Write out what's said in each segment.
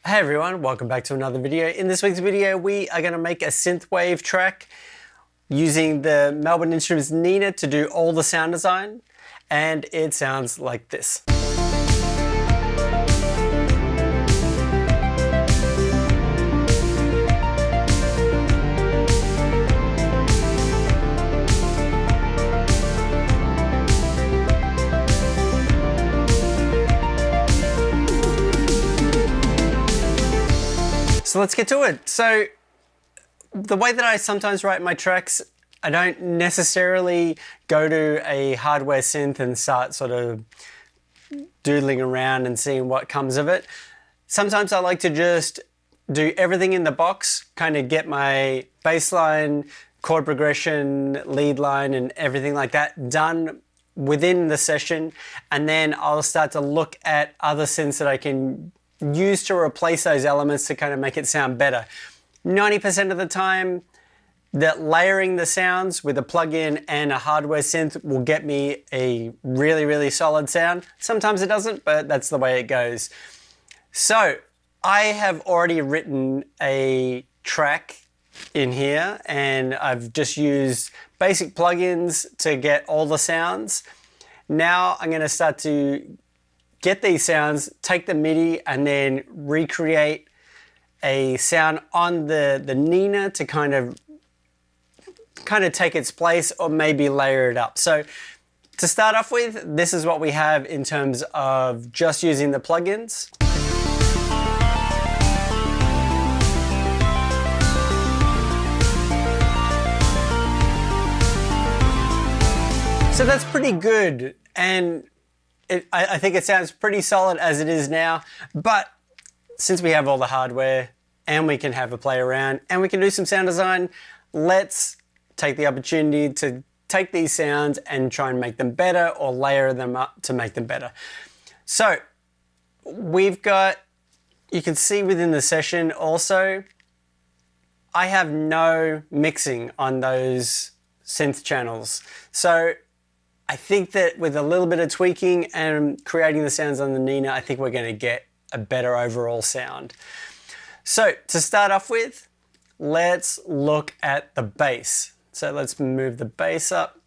Hey everyone, welcome back to another video. In this week's video, we are going to make a synthwave track using the Melbourne Instruments Nina to do all the sound design, and it sounds like this. So let's get to it. So the way that I sometimes write my tracks, I don't necessarily go to a hardware synth and start sort of doodling around and seeing what comes of it. Sometimes I like to just do everything in the box, kind of get my bass line, chord progression, lead line, and everything like that done within the session. And then I'll start to look at other synths that I can use to replace those elements to kind of make it sound better. 90% of the time, that layering the sounds with a plugin and a hardware synth will get me a really, really solid sound. Sometimes it doesn't, but that's the way it goes. So I have already written a track in here, and I've just used basic plugins to get all the sounds. Now I'm going to start to get these sounds, take the MIDI, and then recreate a sound on the Nina to kind of take its place, or maybe layer it up. So to start off with, this is what we have in terms of just using the plugins. So that's pretty good, and I think it sounds pretty solid as it is now, but since we have all the hardware and we can have a play around and we can do some sound design, let's take the opportunity to take these sounds and try and make them better, or layer them up to make them better. So we've got, you can see within the session also, I have no mixing on those synth channels. So I think that with a little bit of tweaking and creating the sounds on the Nina, I think we're going to get a better overall sound. So to start off with, let's look at the bass. So let's move the bass up.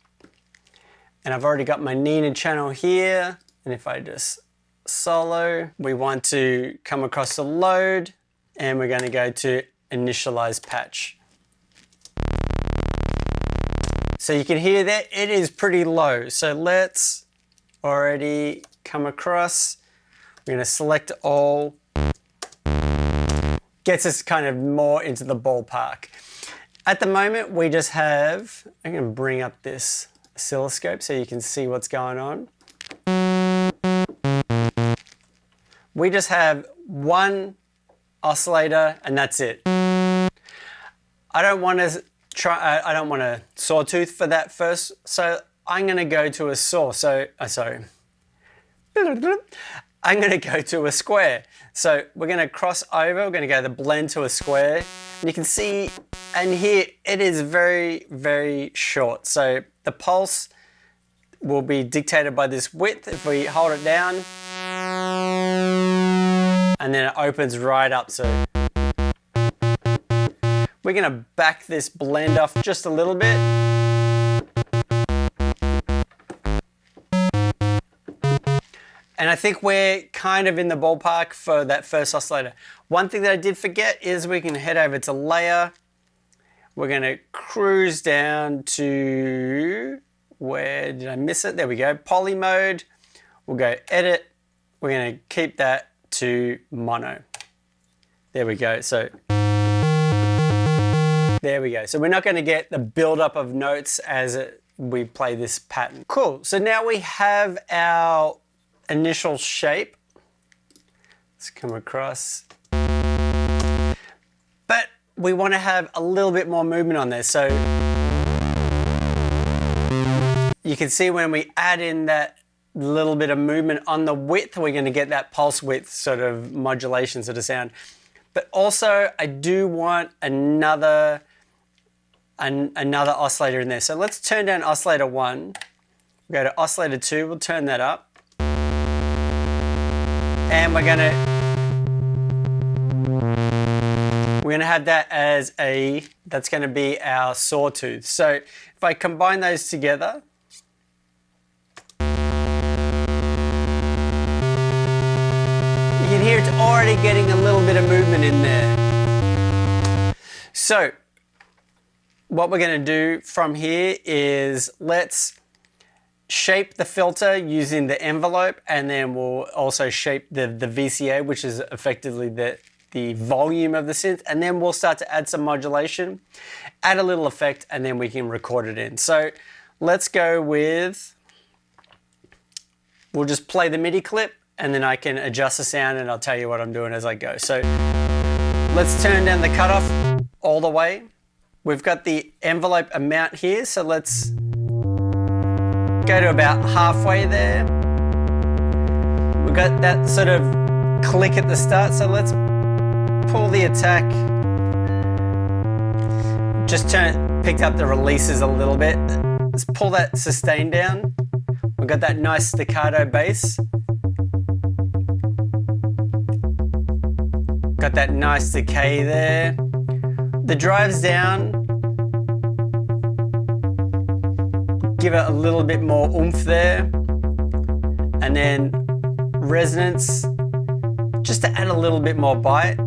And I've already got my Nina channel here. And if I just solo, we want to come across the load, and we're going to go to initialize patch. So you can hear that it is pretty low. So let's already come across. We're going to select all. Gets us kind of more into the ballpark. At the moment, we just have, I'm going to bring up this oscilloscope so you can see what's going on. We just have one oscillator, and that's it. I don't want to sawtooth for that first, so I'm going to go to a saw. I'm going to go to a square. So we're going to cross over, we're going to go to blend to a square. And you can see, and here it is very, very short. So the pulse will be dictated by this width. If we hold it down, and then it opens right up. So we're going to back this blend off just a little bit. And I think we're kind of in the ballpark for that first oscillator. One thing that I did forget is we can head over to layer. We're going to cruise down to, where did I miss it? There we go, poly mode. We'll go edit. We're going to keep that to mono. There we go. So there we go. So we're not going to get the buildup of notes as we play this pattern. Cool. So now we have our initial shape. Let's come across. But we want to have a little bit more movement on there. So you can see when we add in that little bit of movement on the width, we're going to get that pulse width sort of modulation sort of sound. But also I do want another oscillator in there. So let's turn down oscillator 1. Go to oscillator 2, we'll turn that up. And we're going to have that as that's going to be our sawtooth. So if I combine those together, you can hear it's already getting a little bit of movement in there. So what we're going to do from here is let's shape the filter using the envelope, and then we'll also shape the VCA, which is effectively the volume of the synth, and then we'll start to add some modulation, add a little effect, and then we can record it in. So let's go with, we'll just play the MIDI clip, and then I can adjust the sound and I'll tell you what I'm doing as I go. So let's turn down the cutoff all the way. We've got the envelope amount here, so let's go to about halfway there. We've got that sort of click at the start, so let's pull the attack. Just picked up the releases a little bit. Let's pull that sustain down. We've got that nice staccato bass. Got that nice decay there. The drives down. Give it a little bit more oomph there. And then resonance, just to add a little bit more bite.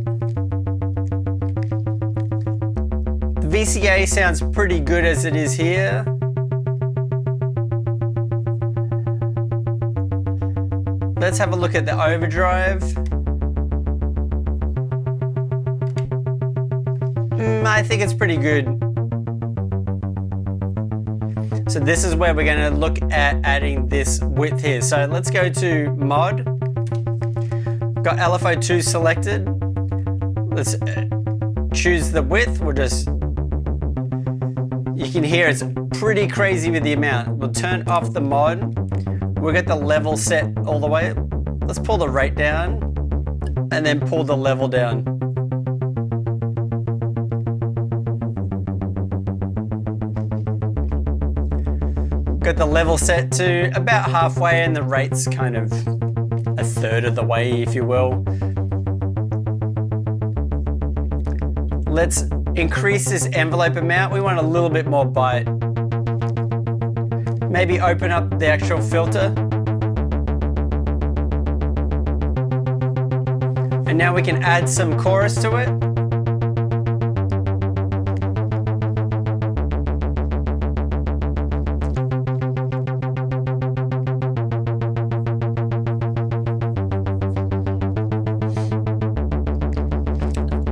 The VCA sounds pretty good as it is here. Let's have a look at the overdrive. I think it's pretty good. So this is where we're going to look at adding this width here. So let's go to mod. Got LFO2 selected. Let's choose the width. We'll just, you can hear it's pretty crazy with the amount. We'll turn off the mod. We'll get the level set all the way. Let's pull the rate down and then pull the level down. Got the level set to about halfway and the rate's kind of a third of the way, if you will. Let's increase this envelope amount. We want a little bit more bite. Maybe open up the actual filter. And now we can add some chorus to it.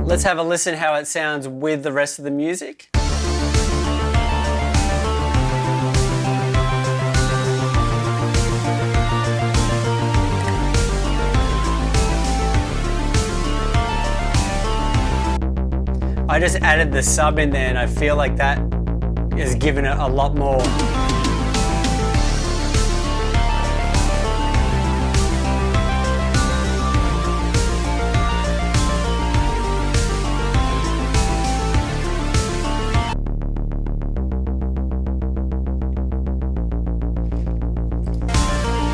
Let's have a listen how it sounds with the rest of the music. I just added the sub in there and I feel like that is giving it a lot more.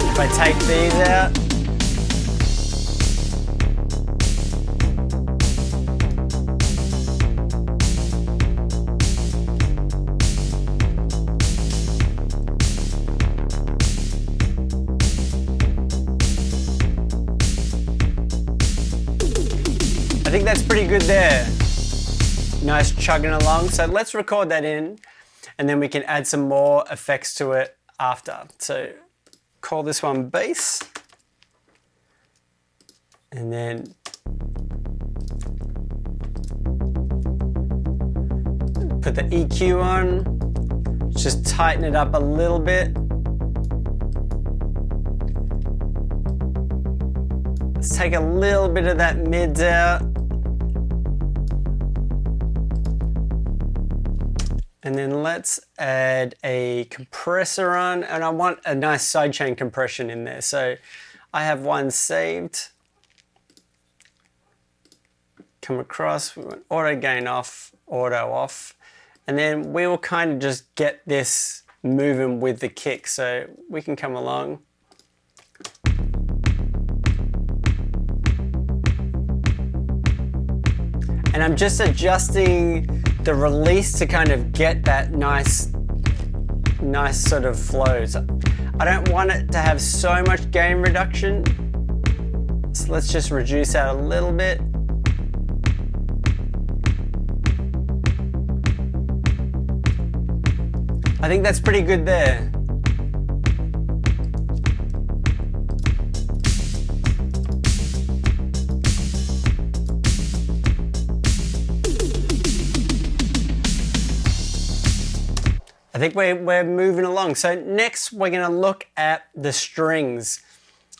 If I take these out, I think that's pretty good there. Nice chugging along. So let's record that in and then we can add some more effects to it after. So call this one bass, and then put the EQ on, just tighten it up a little bit. Let's take a little bit of that mids out. And then let's add a compressor on, and I want a nice sidechain compression in there. So I have one saved. Come across, we want auto gain off, auto off. And then we will kind of just get this moving with the kick. So we can come along. And I'm just adjusting the release to kind of get that nice sort of flow. So I don't want it to have so much gain reduction. So let's just reduce that a little bit. I think that's pretty good there. I think we're moving along. So next we're gonna look at the strings.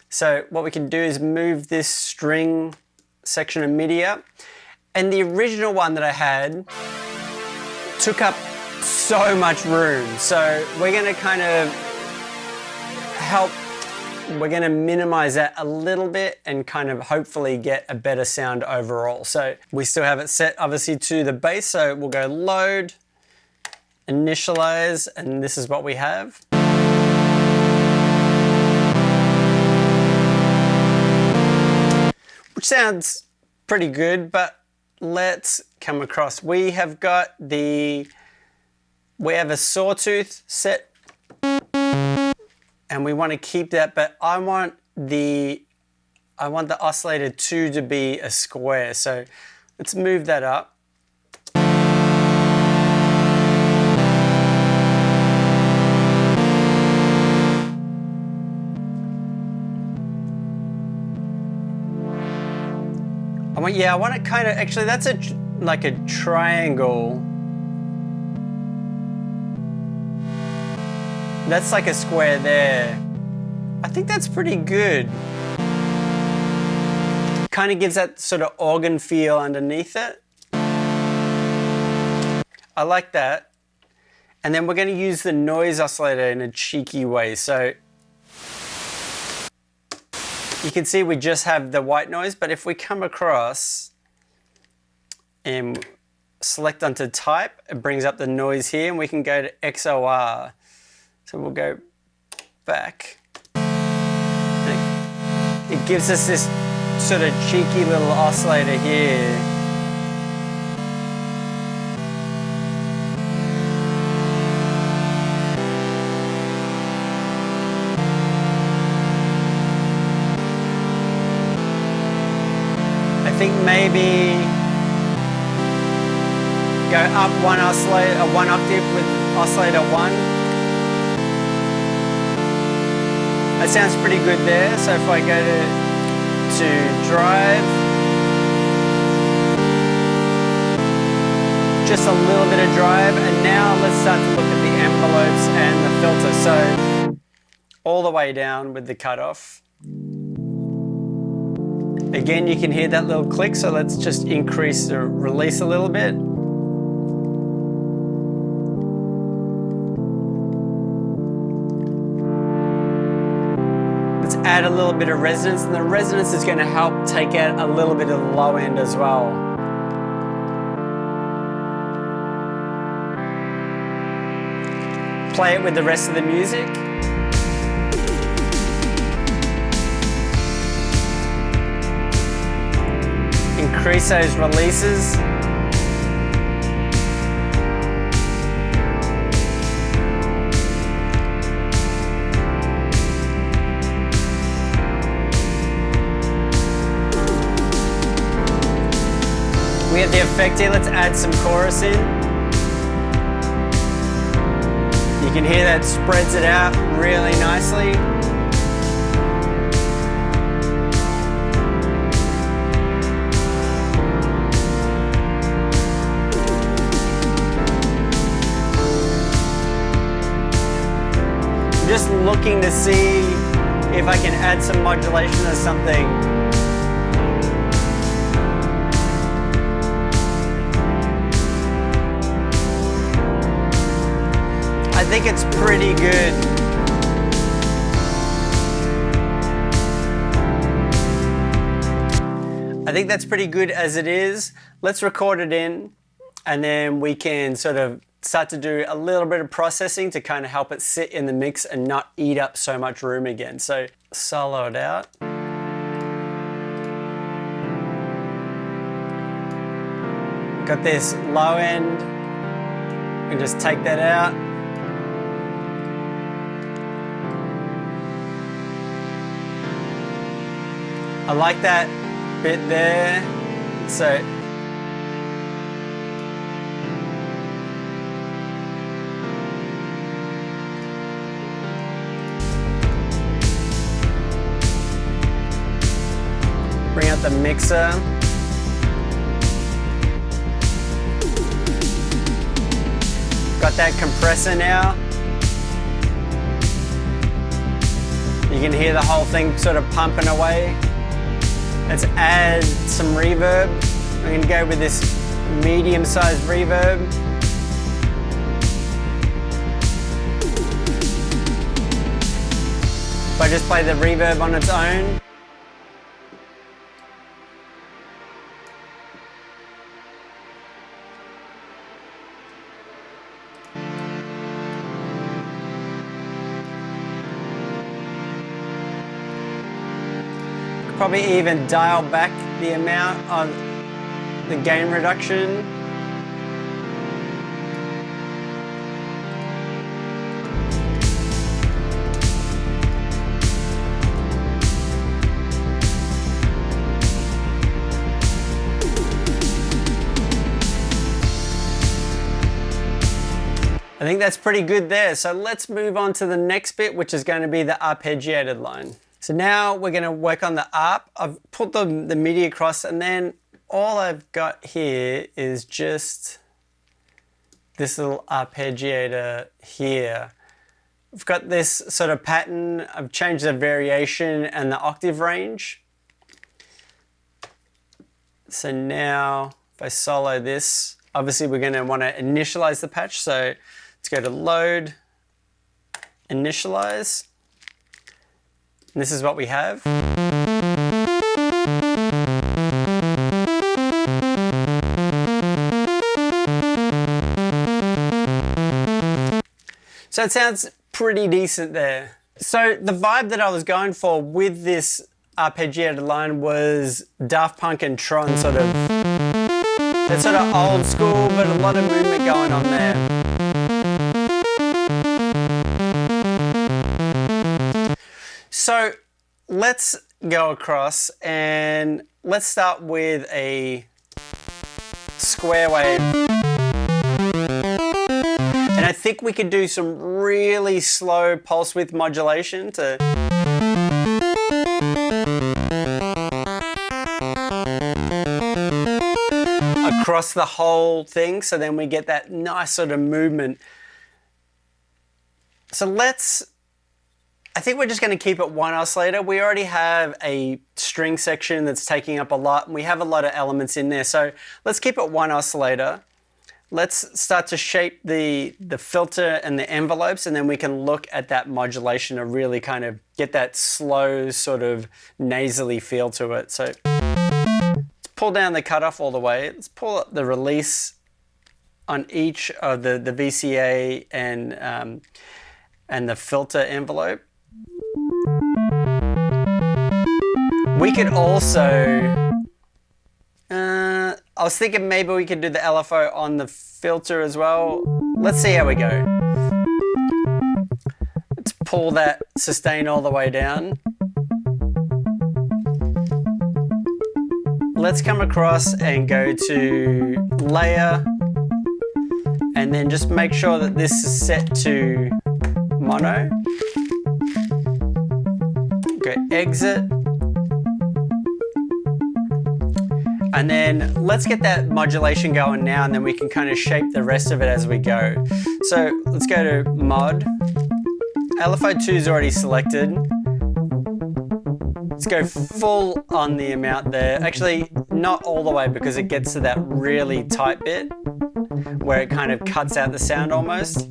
So what we can do is move this string section of MIDI up. And the original one that I had took up so much room. So we're gonna kind of we're gonna minimize that a little bit and kind of hopefully get a better sound overall. So we still have it set obviously to the bass. So we'll go load, initialize, and this is what we have. Which sounds pretty good, but let's come across. We have a sawtooth set and we want to keep that, but I want the oscillator 2 to be a square. So let's move that up. I want it kind of, actually that's like a triangle. That's like a square there. I think that's pretty good. Kind of gives that sort of organ feel underneath it. I like that. And then we're going to use the noise oscillator in a cheeky way. So you can see we just have the white noise, but if we come across and select onto type, it brings up the noise here, and we can go to XOR. So we'll go back. It gives us this sort of cheeky little oscillator here. I think maybe go up one octave with oscillator 1. That sounds pretty good there. So if I go to drive, just a little bit of drive, and now let's start to look at the envelopes and the filter. So all the way down with the cutoff. Again, you can hear that little click, so let's just increase the release a little bit. Let's add a little bit of resonance, and the resonance is going to help take out a little bit of the low end as well. Play it with the rest of the music. Increase those releases. We have the effect here. Let's add some chorus in. You can hear that spreads it out really nicely. Just looking to see if I can add some modulation or something. I think it's pretty good. I think that's pretty good as it is. Let's record it in, and then we can sort of start to do a little bit of processing to kind of help it sit in the mix and not eat up so much room again. So solo it out. Got this low end, and just take that out. I like that bit there, so bring out the mixer. Got that compressor now. You can hear the whole thing sort of pumping away. Let's add some reverb. I'm going to go with this medium-sized reverb. If I just play the reverb on its own. Probably even dial back the amount of the gain reduction. I think that's pretty good there. So let's move on to the next bit, which is going to be the arpeggiated line. So now we're going to work on the arp. I've put the MIDI across, and then all I've got here is just this little arpeggiator here. I've got this sort of pattern. I've changed the variation and the octave range. So now if I solo this, obviously we're going to want to initialize the patch. So let's go to load, initialize. And this is what we have. So it sounds pretty decent there. So the vibe that I was going for with this arpeggiated line was Daft Punk and Tron, sort of. It's sort of old school, but a lot of movement going on there. So let's go across and let's start with a square wave. And I think we could do some really slow pulse width modulation to across the whole thing, so then we get that nice sort of movement. So I think we're just going to keep it one oscillator. We already have a string section that's taking up a lot, and we have a lot of elements in there. So let's keep it one oscillator. Let's start to shape the filter and the envelopes, and then we can look at that modulation to really kind of get that slow sort of nasally feel to it. So let's pull down the cutoff all the way. Let's pull up the release on each of the VCA and the filter envelope. We could also, I was thinking maybe we could do the LFO on the filter as well. Let's see how we go. Let's pull that sustain all the way down. Let's come across and go to layer, and then just make sure that this is set to mono. Go exit. And then let's get that modulation going now, and then we can kind of shape the rest of it as we go. So let's go to mod. LFO 2 is already selected. Let's go full on the amount there. Actually, not all the way, because it gets to that really tight bit where it kind of cuts out the sound almost.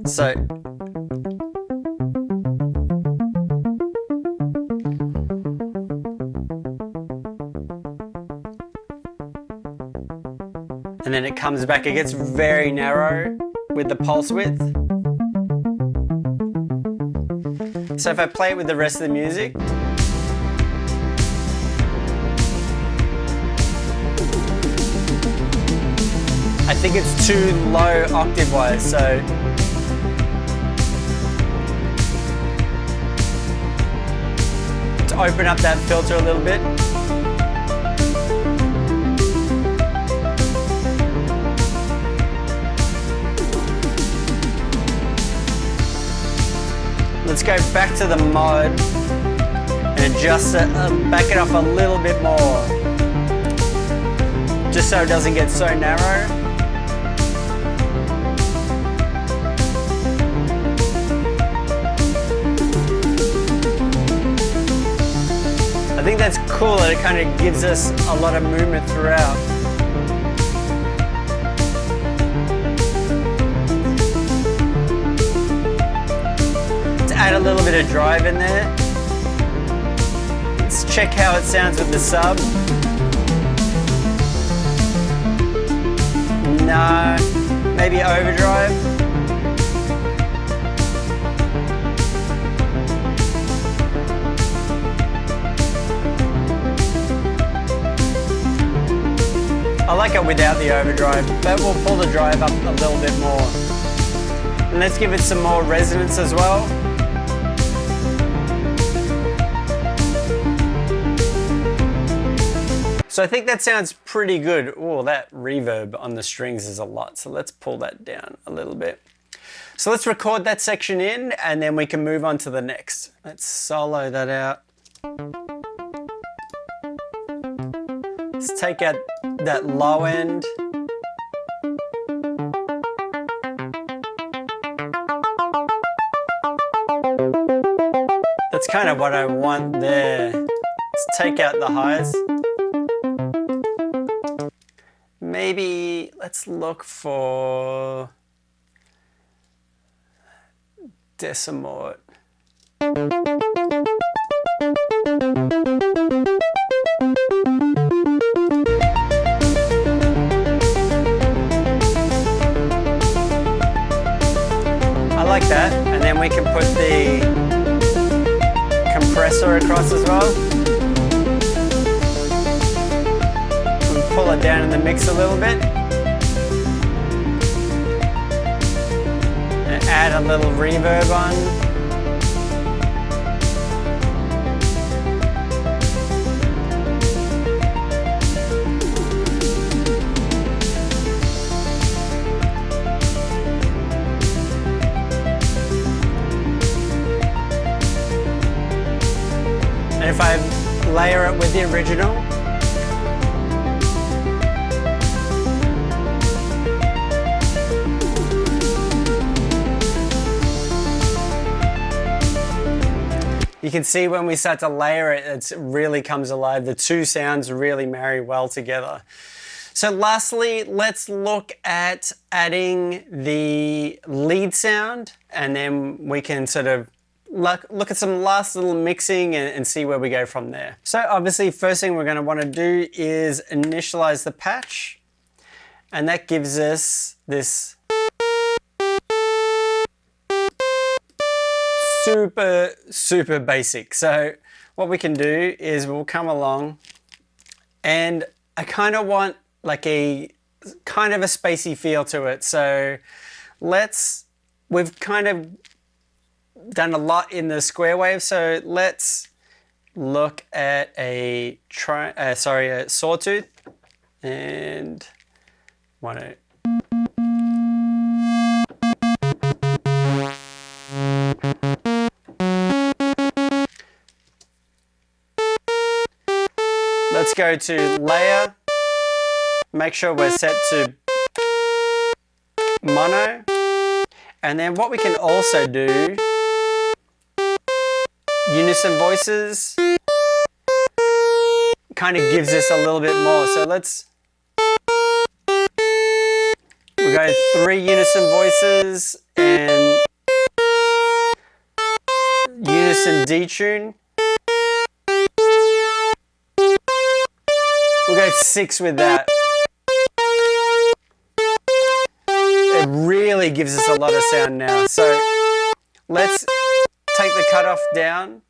So and then it comes back, it gets very narrow with the pulse width. So if I play it with the rest of the music, think it's too low octave wise, so to open up that filter a little bit. Let's go back to the mod and adjust it, back it off a little bit more, just so it doesn't get so narrow. I think that's cool that it kind of gives us a lot of movement throughout. Add a little bit of drive in there. Let's check how it sounds with the sub. No, maybe overdrive. I like it without the overdrive, but we'll pull the drive up a little bit more. And let's give it some more resonance as well. So I think that sounds pretty good. Oh, that reverb on the strings is a lot. So let's pull that down a little bit. So let's record that section in and then we can move on to the next. Let's solo that out. Let's take out that low end. That's kind of what I want there. Let's take out the highs. Maybe let's look for decimort. I like that, and then we can put the compressor across as well. Pull it down in the mix a little bit and add a little reverb on. And if I layer it with the original, you can see when we start to layer it, it really comes alive. The two sounds really marry well together. So lastly, let's look at adding the lead sound, and then we can sort of look at some last little mixing and see where we go from there. So obviously, first thing we're going to want to do is initialize the patch, and that gives us this super basic. So what we can do is we'll come along, and I kind of want like a kind of a spacey feel to it. So we've kind of done a lot in the square wave. So let's look at a sawtooth, and want to let's go to layer, make sure we're set to mono, and then what we can also do, unison voices, kind of gives us a little bit more. So we'll go 3 unison voices and unison detune. We'll go 6 with that. It really gives us a lot of sound now. So let's take the cutoff down,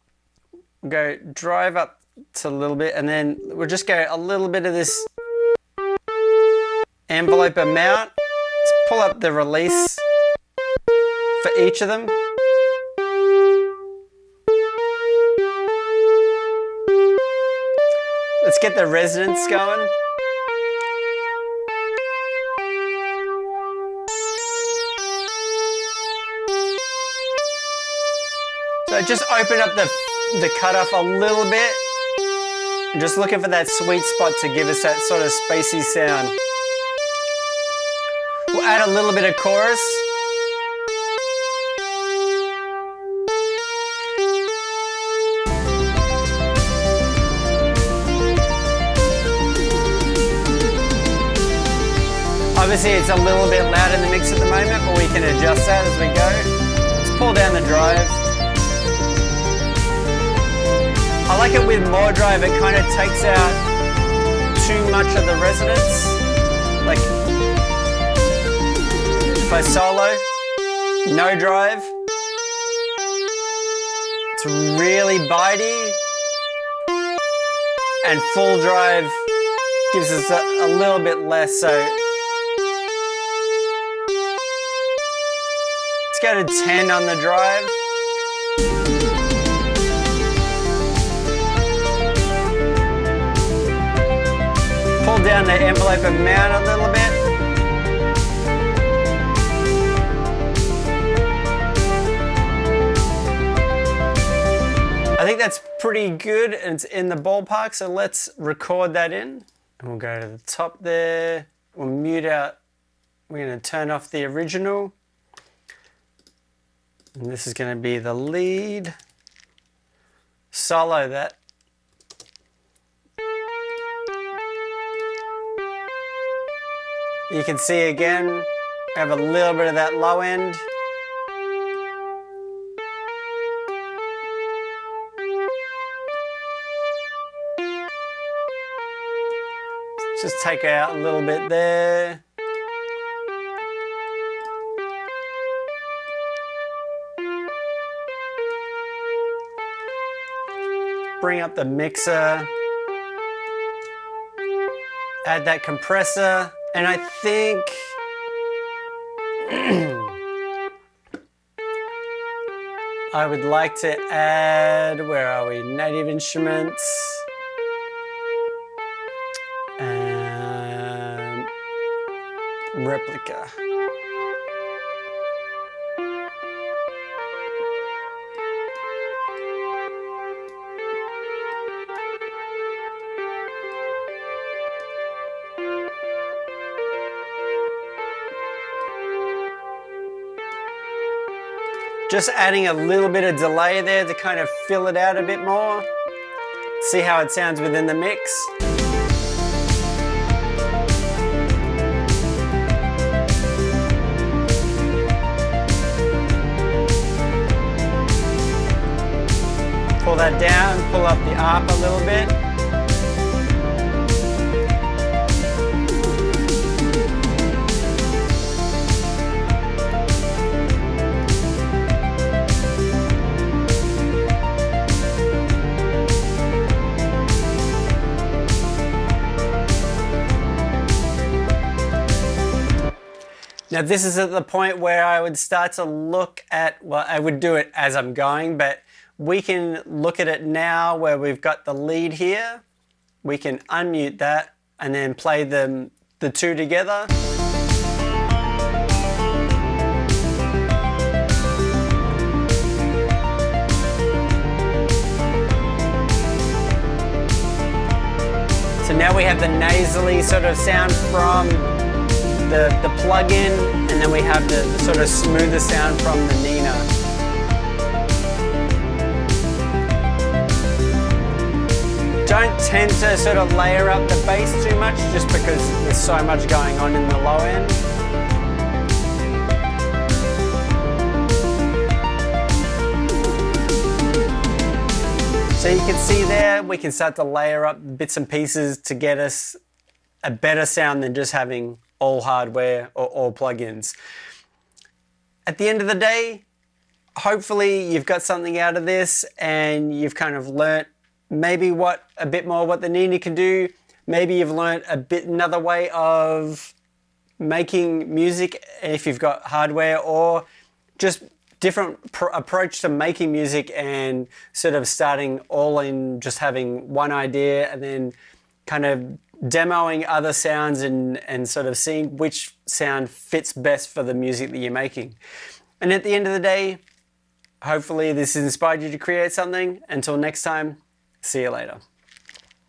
go drive up to a little bit, and then we'll just go a little bit of this envelope amount. pull up the release for each of them. Let's get the resonance going. So just open up the cutoff a little bit. I'm just looking for that sweet spot to give us that sort of spacey sound. We'll add a little bit of chorus. Obviously it's a little bit loud in the mix at the moment, but we can adjust that as we go. Let's pull down the drive. I like it with more drive, it kind of takes out too much of the resonance. Like, if I solo, no drive, it's really bitey, and full drive gives us a little bit less, so let's go to 10 on the drive. Pull down the envelope amount a little bit. I think that's pretty good and it's in the ballpark, so let's record that in. And we'll go to the top there. We'll mute out. We're going to turn off the original. And this is going to be the lead. Solo that. You can see again, we have a little bit of that low end. Just take out a little bit there. Bring up the mixer. Add that compressor. And I think I would like to add, where are we? Native Instruments. And Replica. Just adding a little bit of delay there to kind of fill it out a bit more. See how it sounds within the mix. Pull that down, pull up the ARP a little bit. Now this is at the point where I would start to look at, well, I would do it as I'm going, but we can look at it now where we've got the lead here. We can unmute that and then play the two together. So now we have the nasally sort of sound from the plug-in, and then we have the sort of smoother sound from the Nina. Don't tend to sort of layer up the bass too much just because there's so much going on in the low end. So you can see there, we can start to layer up bits and pieces to get us a better sound than just having all hardware or all plugins. At the end of the day, hopefully you've got something out of this and you've kind of learnt maybe a bit more what the Nina can do. Maybe you've learnt another way of making music if you've got hardware, or just different approach to making music and sort of starting all in just having one idea and then kind of demoing other sounds and sort of seeing which sound fits best for the music that you're making. And at the end of the day, hopefully this has inspired you to create something. Until next time, see you later.